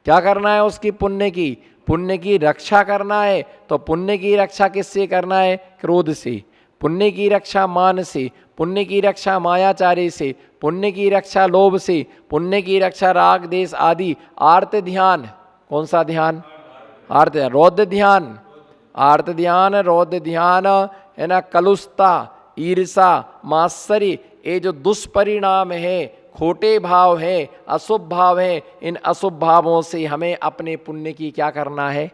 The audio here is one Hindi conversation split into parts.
क्या करना है उसकी? पुण्य की रक्षा करना है। तो पुण्य की रक्षा किससे करना है? क्रोध से। पुण्य की रक्षा मान से, पुण्य की रक्षा मायाचारी से, पुण्य की रक्षा लोभ से, पुण्य की रक्षा राग देश आदि आर्त ध्यान। कौन सा ध्यान? आर्त ध्यान, रौद्र ध्यान, आर्त ध्यान, रौद्र ध्यान, है ना, कलुषता, ईर्षा, मात्सर्य, ये जो दुष्परिणाम है, खोटे भाव हैं, अशुभ भाव हैं, इन अशुभ भावों से हमें अपने पुण्य की क्या करना है?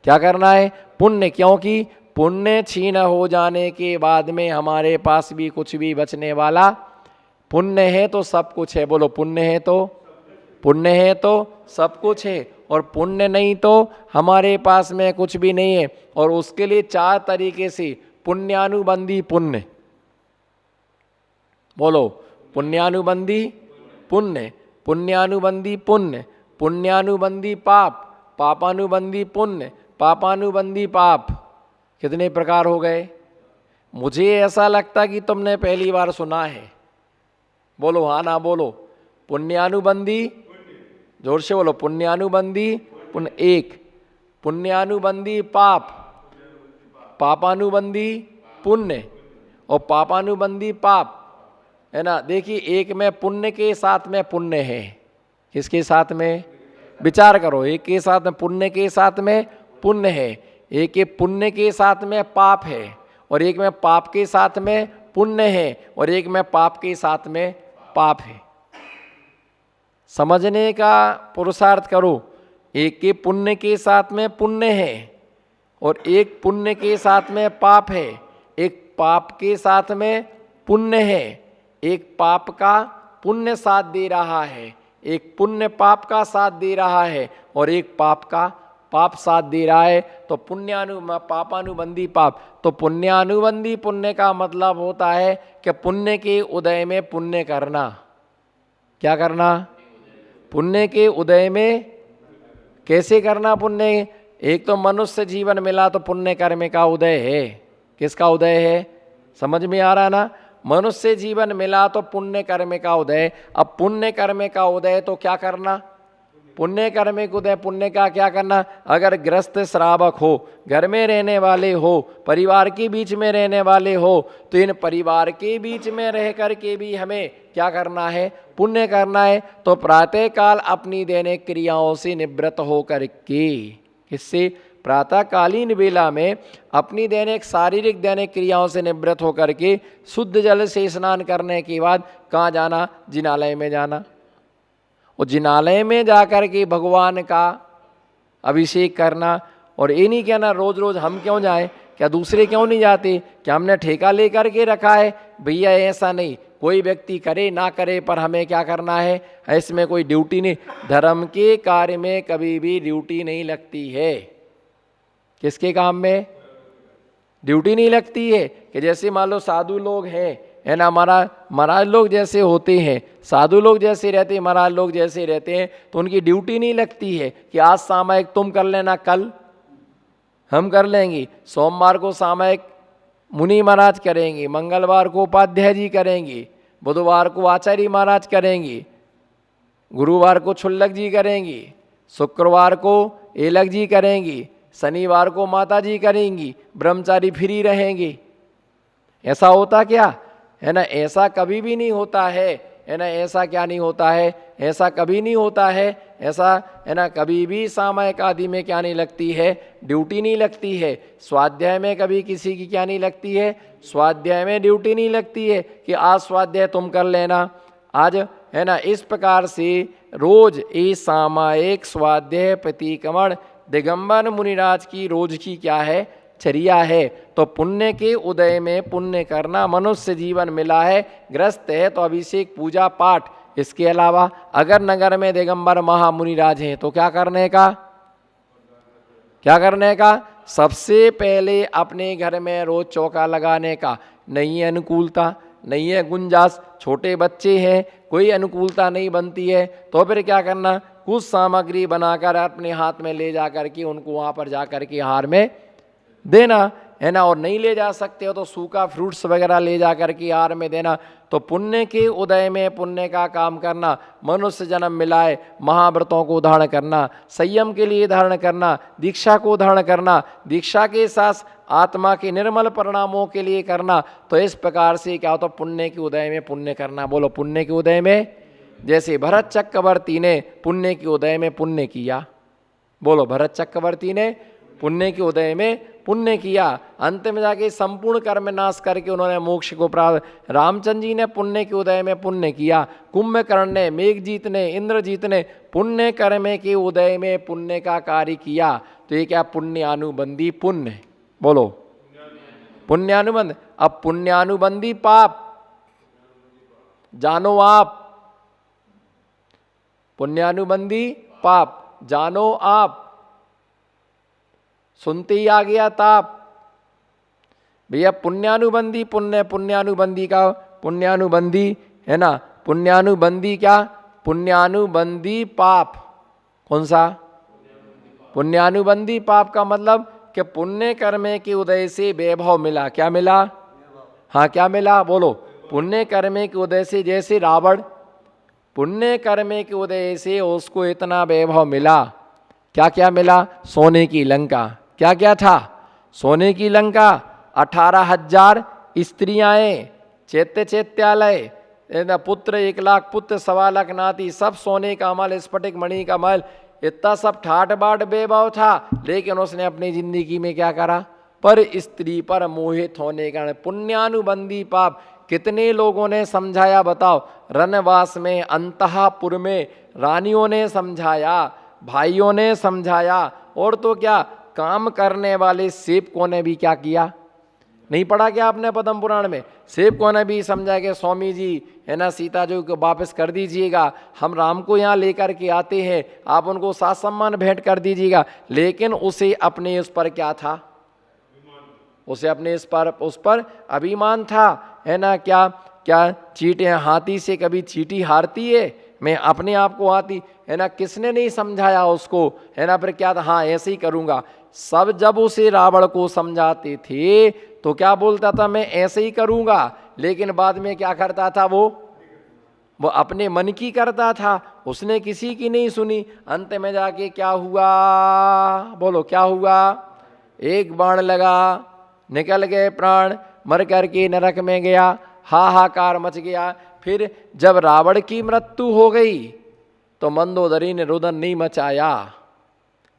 क्या करना है? पुण्य। क्योंकि पुण्य छीन हो जाने के बाद में हमारे पास भी कुछ भी बचने वाला, पुण्य है तो सब कुछ है। बोलो, पुण्य है तो, पुण्य है तो सब कुछ है, और पुण्य नहीं तो हमारे पास में कुछ भी नहीं है। और उसके लिए 4 तरीके से पुण्यानुबंधी पुण्य। बोलो, पुण्यानुबंधी पुण्य, पुण्यानुबंधी पुण्य, पुण्यानुबंधी पाप, पापानुबंधी पुण्य, पापानुबंधी पाप। कितने प्रकार हो गए? मुझे ऐसा लगता कि तुमने पहली बार सुना है। बोलो हाँ ना बोलो। पुण्यानुबंधी, जोर से बोलो, पुण्यानुबंधी पुण्य एक, पुण्यानुबंधी पाप, पापानुबंधी पुण्य, और पापानुबंधी पाप, है ना। देखिए, एक में पुण्य के साथ में पुण्य है। किसके साथ में? विचार करो। एक के साथ में पुण्य के साथ में पुण्य है, एक के पुण्य के साथ में पाप है, और एक में पाप के साथ में पुण्य है, और एक में पाप के साथ में पाप है। समझने का पुरुषार्थ करो। एक के पुण्य के साथ में पुण्य है, और एक पुण्य के साथ में पाप है, एक पाप के साथ में पुण्य है, एक पाप का पुण्य साथ दे रहा है, एक पुण्य पाप का साथ दे रहा है, और एक पाप का पाप साथ दे रहा है। तो पापानुबंधी पाप। तो पुण्यानुबंधी पुण्य का मतलब होता है कि पुण्य के उदय में पुण्य करना। क्या करना? पुण्य के उदय में। कैसे करना पुण्य? एक तो मनुष्य जीवन मिला तो पुण्य कर्म का उदय है। किसका उदय है? समझ में आ रहा ना? मनुष्य जीवन मिला तो पुण्य कर्म का उदय। अब पुण्य कर्म का उदय तो क्या करना? पुण्य कर्म के उदय। पुण्य का क्या करना? अगर ग्रस्त श्रावक हो, घर में रहने वाले हो, परिवार के बीच में रहने वाले हो, तो इन परिवार के बीच में रह कर के भी हमें क्या करना है? पुण्य करना है। तो प्रातः काल अपनी दैनिक क्रियाओं से निवृत्त हो करके, किससे? प्रातःकालीन वेला में अपनी शारीरिक दैनिक क्रियाओं से निवृत्त होकर के शुद्ध जल से स्नान करने के बाद कहाँ जाना? जिनालय में जाना। और जिनालय में जाकर के भगवान का अभिषेक करना। और ये नहीं कहना रोज रोज हम क्यों जाएं, क्या दूसरे क्यों नहीं जाते, क्या हमने ठेका लेकर के रखा है? भैया ऐसा नहीं, कोई व्यक्ति करे ना करे, पर हमें क्या करना है? इसमें कोई ड्यूटी नहीं। धर्म के कार्य में कभी भी ड्यूटी नहीं लगती है। किसके काम में ड्यूटी नहीं लगती है? कि जैसे मान लो साधु लोग हैं, है ना, महाराज लोग जैसे होते हैं, साधु लोग जैसे रहते हैं, महाराज लोग जैसे रहते हैं, तो उनकी ड्यूटी नहीं लगती है कि आज सामयिक तुम कर लेना, कल हम कर लेंगे। सोमवार को सामयिक मुनि महाराज करेंगे, मंगलवार को उपाध्याय जी करेंगे, बुधवार को आचार्य महाराज करेंगे, गुरुवार को छुल्लक जी करेंगी, शुक्रवार को एलक जी करेंगी, शनिवार को माता जी करेंगी, ब्रह्मचारी फ्री रहेंगे। ऐसा होता क्या? है ना, ऐसा कभी भी नहीं होता है ना। ऐसा क्या नहीं होता है? ऐसा कभी नहीं होता है। ऐसा, है ना, कभी भी सामयिक आदि में क्या नहीं लगती है? ड्यूटी नहीं लगती है। स्वाध्याय में कभी किसी की क्या नहीं लगती है? स्वाध्याय में ड्यूटी नहीं लगती है कि आज स्वाध्याय तुम कर लेना आज, है ना। इस प्रकार से रोज ये सामयिक स्वाध्याय प्रतिक्रमण दिगंबर मुनिराज की रोज की क्या है? चर्या है। तो पुण्य के उदय में पुण्य करना। मनुष्य जीवन मिला है, ग्रस्त है, तो अभिषेक पूजा पाठ। इसके अलावा अगर नगर में दिगंबर महामुनिराज हैं तो क्या करने का? क्या करने का? सबसे पहले अपने घर में रोज चौका लगाने का। नहीं है अनुकूलता, नहीं है गुंजाइश, छोटे बच्चे हैं, कोई अनुकूलता नहीं बनती है, तो फिर क्या करना? कुछ सामग्री बनाकर अपने हाथ में ले जा करके उनको वहाँ पर जा करके हार में देना, है ना, और नहीं ले जा सकते हो तो सूखा फ्रूट्स वगैरह ले जा करके आहार में देना। तो पुण्य के उदय में पुण्य का काम करना, मनुष्य जन्म मिलाए महाव्रतों को धारण करना, संयम के लिए धारण करना, दीक्षा को धारण करना, दीक्षा के साथ आत्मा के निर्मल परिणामों के लिए करना। तो इस प्रकार से क्या होता, पुण्य के उदय में पुण्य करना। बोलो पुण्य के उदय में, जैसे भरत चक्रवर्ती ने पुण्य के उदय में पुण्य किया। बोलो भरत चक्रवर्ती ने पुण्य के उदय में पुण्य किया, अंत में जाके संपूर्ण कर्म नाश करके उन्होंने मोक्ष को प्राप्त। रामचंद्र जी ने पुण्य के उदय में पुण्य किया, कुंभकर्ण ने, मेघजीत ने, इंद्रजीत ने पुण्य कर्म के उदय में पुण्य का कार्य किया। तो ये क्या, पुण्यानुबंधी पुण्य। बोलो पुण्यानुबंध। अब पुण्यानुबंधी पाप जानो आप, पुण्यानुबंधी पाप जानो आप, सुनते ही आ गया ताप। भैया पुण्यानुबंधी पुण्य, पुण्यानुबंधी का पुण्यानुबंधी है ना, पुण्यानुबंधी क्या, पुण्यानुबंधी पाप। कौन सा, पुण्यानुबंधी पाप का मतलब कि पुण्य कर्म के उदय से वैभव मिला। क्या मिला, हाँ क्या मिला, बोलो पुण्य कर्म के उदय से, जैसे रावण पुण्य कर्म के उदय से उसको इतना वैभव मिला। क्या क्या मिला, सोने की लंका। क्या क्या था, सोने की लंका, 18,000 स्त्रियाँ, चैत्य चैत्यालय, पुत्र 1 लाख पुत्र, 1.25 लाख नाती, सब सोने का मल, स्फटिक मणि का मल, इतना सब ठाट बाट वैभव था। लेकिन उसने अपनी जिंदगी में क्या करा, पर स्त्री पर मोहित होने का पुण्यानुबंधी पाप। कितने लोगों ने समझाया बताओ, रनवास में, अंतःपुर में रानियों ने समझाया, भाइयों ने समझाया, और तो क्या काम करने वाले सेवकों ने भी क्या किया। नहीं पढ़ा क्या आपने पद्म पुराण में, सेवकों ने भी समझा कि स्वामी जी है ना, सीता जी को वापस कर दीजिएगा, हम राम को यहाँ लेकर के आते हैं, आप उनको साथ सम्मान भेंट कर दीजिएगा। लेकिन उसे अपने उस पर क्या था, उसे अपने उस पर अभिमान था, है ना। क्या क्या चींटे, हाथी से कभी चींटी हारती है, मैं अपने आप को आती, है ना। किसने नहीं समझाया उसको, है ना। फिर क्या था, हाँ ऐसे ही करूँगा। सब जब उसे रावण को समझाते थे तो क्या बोलता था, मैं ऐसे ही करूँगा। लेकिन बाद में क्या करता था, वो अपने मन की करता था, उसने किसी की नहीं सुनी। अंत में जाके क्या हुआ, बोलो क्या हुआ, एक बाण लगा, निकल गए प्राण, मर करके नरक में गया, हाहाकार मच गया। फिर जब रावण की मृत्यु हो गई तो मंदोदरी ने रुदन नहीं मचाया।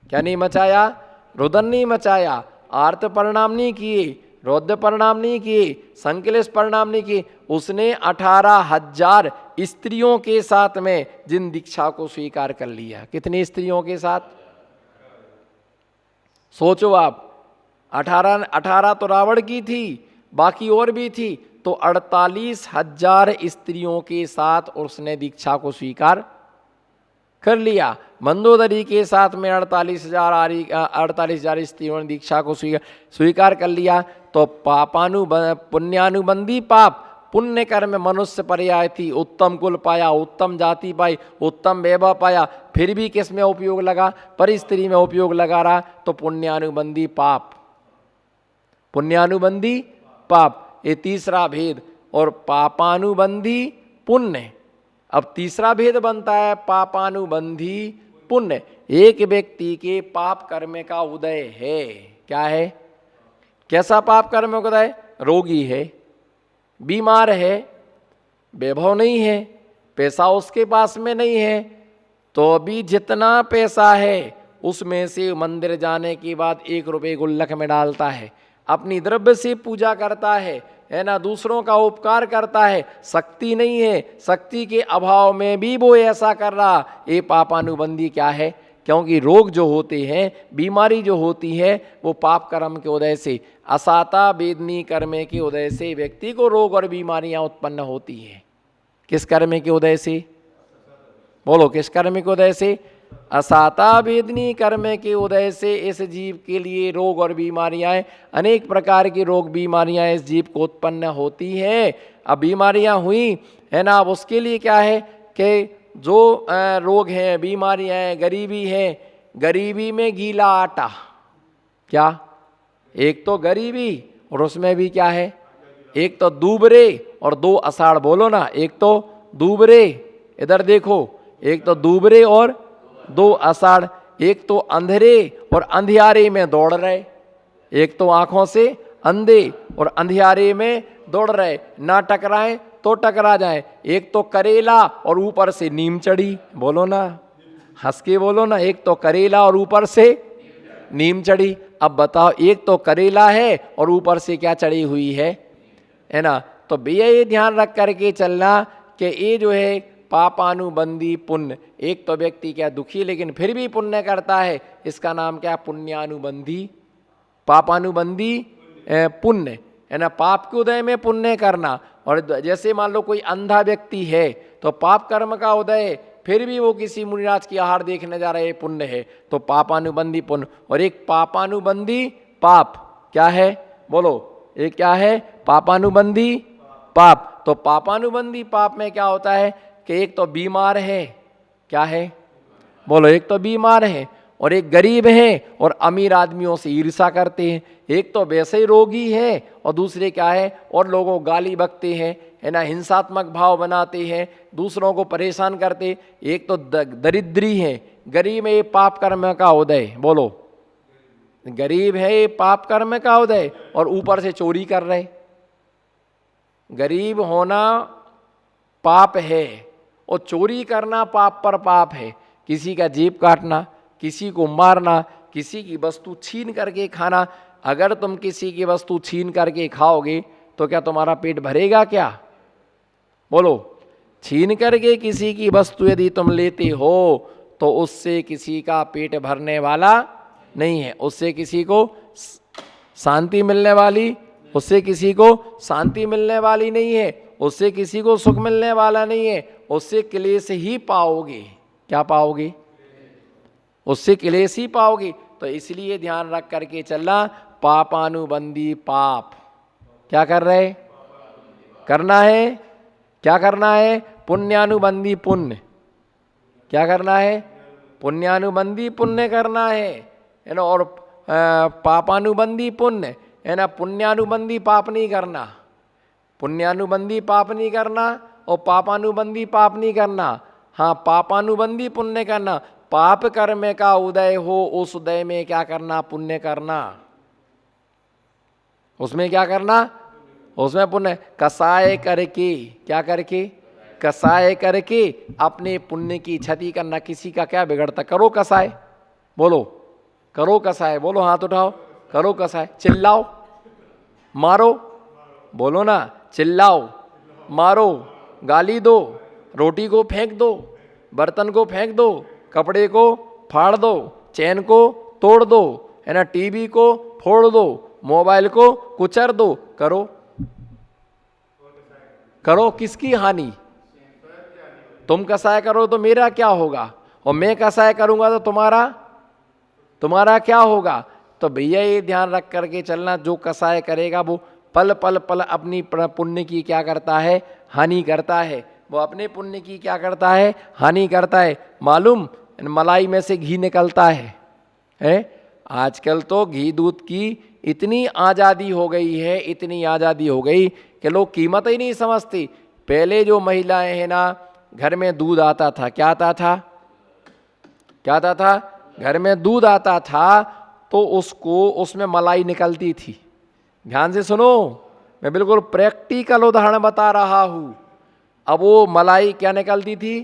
क्या नहीं मचाया, रुदन नहीं मचाया, आर्त परिणाम नहीं किए, रौद्र परिणाम नहीं किए, संकलेश परिणाम नहीं किए। उसने 18,000 स्त्रियों के साथ में जिन दीक्षा को स्वीकार कर लिया। कितनी स्त्रियों के साथ, सोचो आप, 18 तो रावण की थी, बाकी और भी थी, तो 48,000 स्त्रियों के साथ उसने दीक्षा को स्वीकार कर लिया। मंदोदरी के साथ में 48,000 स्त्रियों ने दीक्षा को स्वीकार कर लिया। तो पुण्यानुबंधी पाप, पुण्य कर्म मनुष्य पर्याय थी, उत्तम कुल पाया, उत्तम जाति पाई, उत्तम वैभव पाया, फिर भी किस में उपयोग लगा, पर स्त्री में उपयोग लगा रहा। तो पुण्यानुबंधी पाप, पुण्यानुबंधी पाप, ये तीसरा भेद। और पापानुबंधी पुण्य, अब तीसरा भेद बनता है पापानुबंधी पुण्य। एक व्यक्ति के पाप कर्म का उदय है, क्या है, कैसा पाप कर्म का उदय, रोगी है, बीमार है, वैभव नहीं है, पैसा उसके पास में नहीं है, तो अभी जितना पैसा है उसमें से मंदिर जाने के बाद 1 रुपये गुल्लक में डालता है, अपनी द्रव्य से पूजा करता है ना, दूसरों का उपकार करता है। शक्ति नहीं है, शक्ति के अभाव में भी वो ऐसा कर रहा, ये पापानुबंधी क्या है। क्योंकि रोग जो होते हैं, बीमारी जो होती है, वो पाप कर्म के उदय से, असाता वेदनी कर्म के उदय से व्यक्ति को रोग और बीमारियां उत्पन्न होती हैं। किस कर्म के उदय से, बोलो किस कर्म के उदय से, असाता वेदनी कर्म के उदय से इस जीव के लिए रोग और बीमारियां, अनेक प्रकार की रोग बीमारियां इस जीव को उत्पन्न होती हैं। अब बीमारियां हुई है ना, अब उसके लिए क्या है कि जो रोग हैं, बीमारियां हैं, गरीबी है, गरीबी में गीला आटा, क्या एक तो गरीबी और उसमें भी क्या है, एक तो दूबरे और दो अषाढ़। बोलो ना, एक तो दूबरे, इधर देखो, एक तो दूबरे और दो अषाढ़। एक तो अंधेरे और अंधियारे में दौड़ रहे, एक तो आंखों से अंधे और अंधियारे में दौड़ रहे, ना टकराएं तो टकरा जाए। एक तो करेला और ऊपर से नीम चढ़ी। बोलो ना, हंस के बोलो ना, एक तो करेला और ऊपर से नीम चढ़ी। अब बताओ, एक तो करेला है और ऊपर से क्या चढ़ी हुई है ना। तो भैया ये ध्यान रख करके चलना कि ये जो है पापानुबंधी पुण्य, एक तो व्यक्ति क्या दुखी लेकिन फिर भी पुण्य करता है, इसका नाम क्या, पुण्यानुबंधी, पापानुबंधी पुण्य, है ना। पाप के उदय में पुण्य करना। और जैसे मान लो कोई अंधा व्यक्ति है तो पाप कर्म का उदय, फिर भी वो किसी मुनिराज की आहार देखने जा रहे, पुण्य है, तो पापानुबंधी पुण्य। और एक पापानुबंधी पाप क्या है, बोलो, एक क्या है, पापानुबंधी पाप। तो पापानुबंधी पाप में क्या होता है कि एक तो बीमार है, क्या है, बोलो, एक तो बीमार है और एक गरीब है और अमीर आदमियों से ईर्ष्या करते हैं। एक तो वैसे ही रोगी है और दूसरे क्या है, और लोगों को गाली बकते हैं, है ना, हिंसात्मक भाव बनाते हैं, दूसरों को परेशान करते। एक तो दरिद्री है, गरीब है, पाप कर्म का उदय। बोलो, गरीब है, पाप कर्म का उदय, और ऊपर से चोरी कर रहे। गरीब होना पाप है और चोरी करना पाप पर पाप है। किसी का जेब काटना, किसी को मारना, किसी की वस्तु छीन करके खाना। अगर तुम किसी की वस्तु छीन करके खाओगे तो क्या तुम्हारा पेट भरेगा क्या, बोलो। छीन करके किसी की वस्तु यदि तुम लेते हो तो उससे किसी का पेट भरने वाला नहीं है, उससे किसी को शांति मिलने वाली, उससे किसी को शांति मिलने वाली नहीं है, उससे किसी को सुख मिलने वाला नहीं है, उससे क्लेश ही पाओगे। क्या पाओगे, उससे क्लेश ही पाओगे। तो इसलिए ध्यान रख करके चलना, पापानुबंधी पाप क्या कर रहे, करना है, क्या करना है, पुण्यानुबंधी पुण्य, क्या करना है, पुण्यानुबंधी पुण्य करना है ना। और पापानुबंधी पुण्य, है ना, पुण्यानुबंधी पाप नहीं करना, पुण्यानुबंधी पाप नहीं करना और पापानुबंधी पाप नहीं करना। हाँ, पापानुबंधी पुण्य करना, पाप कर्म का उदय हो उस उदय में क्या करना, पुण्य करना, उसमें क्या करना, उसमें पुण्य। कसाय करके, क्या करके, कसाय करके अपने पुण्य की क्षति करना। किसी का क्या बिगड़ता, करो कसाय, बोलो, करो कसाय, बोलो, हाथ उठाओ, करो कसाय, चिल्लाओ, मारो, बोलो ना, चिल्लाओ, मारो, गाली दो, रोटी को फेंक दो, बर्तन को फेंक दो, कपड़े को फाड़ दो, चैन को तोड़ दो, है ना, टीवी को फोड़ दो, मोबाइल को कुचर दो, करो, करो, किसकी हानि, तुम कसाय करो तो मेरा क्या होगा, और मैं कसाय करूंगा तो तुम्हारा क्या होगा। तो भैया ये ध्यान रख करके चलना, जो कसाय करेगा वो पल पल पल अपनी पुण्य की क्या करता है, हानि करता है। वो अपने पुण्य की क्या करता है, हानि करता है। मालूम, मलाई में से घी निकलता है? आजकल तो घी दूध की इतनी आज़ादी हो गई है, इतनी आज़ादी हो गई कि लोग कीमत ही नहीं समझती। पहले जो महिलाएं हैं ना, घर में दूध आता था, क्या आता था, क्या आता था, घर में दूध आता था तो उसको, उसमें मलाई निकलती थी। ध्यान से सुनो, मैं बिल्कुल प्रैक्टिकल उदाहरण बता रहा हूँ। अब वो मलाई क्या निकलती थी,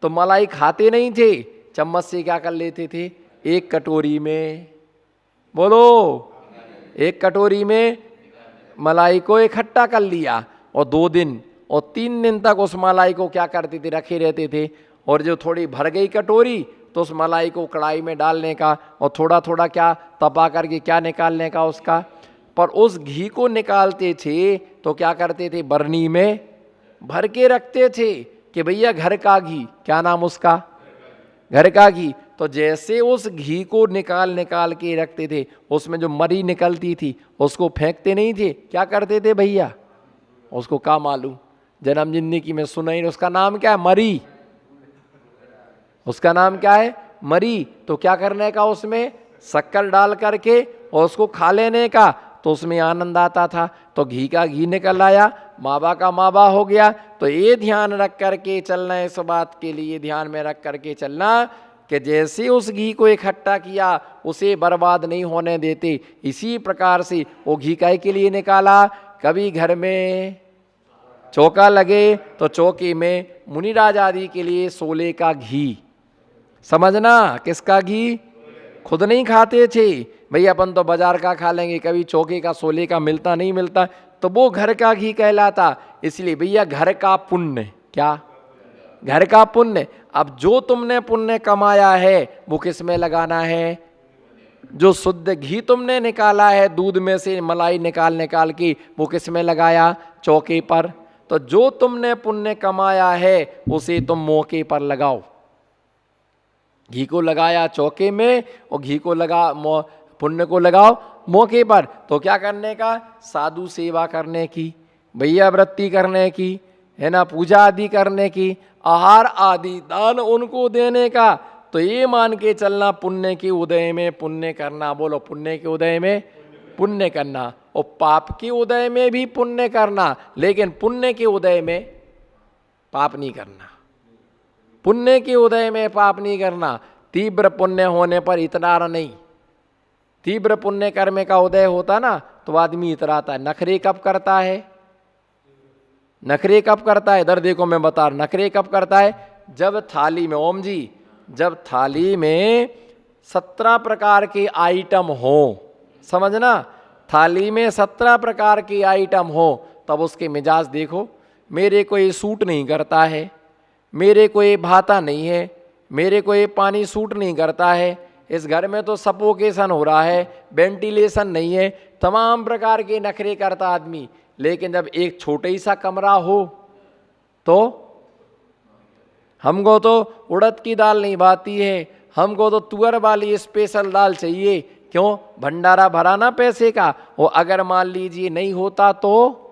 तो मलाई खाते नहीं थे, चम्मच से क्या कर लेते थे, एक कटोरी में, बोलो, एक कटोरी में मलाई को इकट्ठा कर लिया और 2 दिन और 3 दिन तक उस मलाई को क्या करते थे, रखे रहते थे। और जो थोड़ी भर गई कटोरी तो उस मलाई को कढ़ाई में डालने का और थोड़ा थोड़ा क्या तपा करके क्या निकालने का उसका। पर उस घी को निकालते थे तो क्या करते थे, बरनी में भर के रखते थे कि भैया घर का घी, क्या नाम उसका, घर का घी। तो जैसे उस घी को निकाल के रखते थे, उसमें जो मरी निकलती थी उसको फेंकते नहीं थे, क्या करते थे भैया, उसको क्या मालूम, जन्म जिंदगी में सुना ही, उसका नाम क्या है, मरी, उसका नाम क्या है, मरी। तो क्या करने का, उसमें शक्कर डाल करके और उसको खा लेने का, तो उसमें आनंद आता था। तो घी का घी निकल आया, मावा का मावा हो गया। तो ये ध्यान रख करके चलना, इस बात के लिए ध्यान में रख करके चलना कि जैसे उस घी को इकट्ठा किया उसे बर्बाद नहीं होने देते। इसी प्रकार से वो घी काहे के लिए निकाला? कभी घर में चौका लगे तो चौके में मुनिराज आदि के लिए सोले का घी, समझना, किसका घी? खुद नहीं खाते थे भैया, अपन तो बाजार का खा लेंगे, कभी चौके का सोले का मिलता नहीं मिलता, तो वो घर का घी कहलाता। इसलिए भैया घर का पुण्य, क्या? घर का पुण्य। अब जो तुमने पुण्य कमाया है वो किस में लगाना है? जो शुद्ध घी तुमने निकाला है दूध में से, मलाई निकाल निकाल के, वो किस में लगाया? चौके पर। तो जो तुमने पुण्य कमाया है उसे तुम मौके पर लगाओ। घी को लगाया चौके में और घी को पुण्य को लगाओ मौके पर। तो क्या करने का? साधु सेवा करने की, भैया वृत्ति करने की, है ना, पूजा आदि करने की, आहार आदि दान उनको देने का। तो ये मान के चलना पुण्य के उदय में पुण्य करना। बोलो, पुण्य के उदय में पुण्य करना, और पाप के उदय में भी पुण्य करना, लेकिन पुण्य के उदय में पाप नहीं करना। पुण्य के उदय में पाप नहीं करना। तीव्र पुण्य होने पर इतना नहीं। तीव्र पुण्य कर्म का उदय होता ना तो आदमी इतराता है। नखरे कब करता है? नखरे कब करता है? इधर देखो, मैं बता रहा, नखरे कब करता है? जब थाली में, ओम जी, जब थाली में 17 प्रकार के आइटम हो, समझना, थाली में 17 प्रकार के आइटम हो, तब उसके मिजाज देखो। मेरे को ये सूट नहीं करता है, मेरे को ये भाता नहीं है, मेरे को ये पानी सूट नहीं करता है, इस घर में तो सफोकेशन हो रहा है, वेंटिलेशन नहीं है, तमाम प्रकार के नखरे करता आदमी। लेकिन जब एक छोटा ही सा कमरा हो तो हमको तो उड़द की दाल नहीं भाती है, हमको तो तुअर वाली स्पेशल दाल चाहिए। क्यों? भंडारा भरा ना पैसे का। वो अगर मान लीजिए नहीं होता तो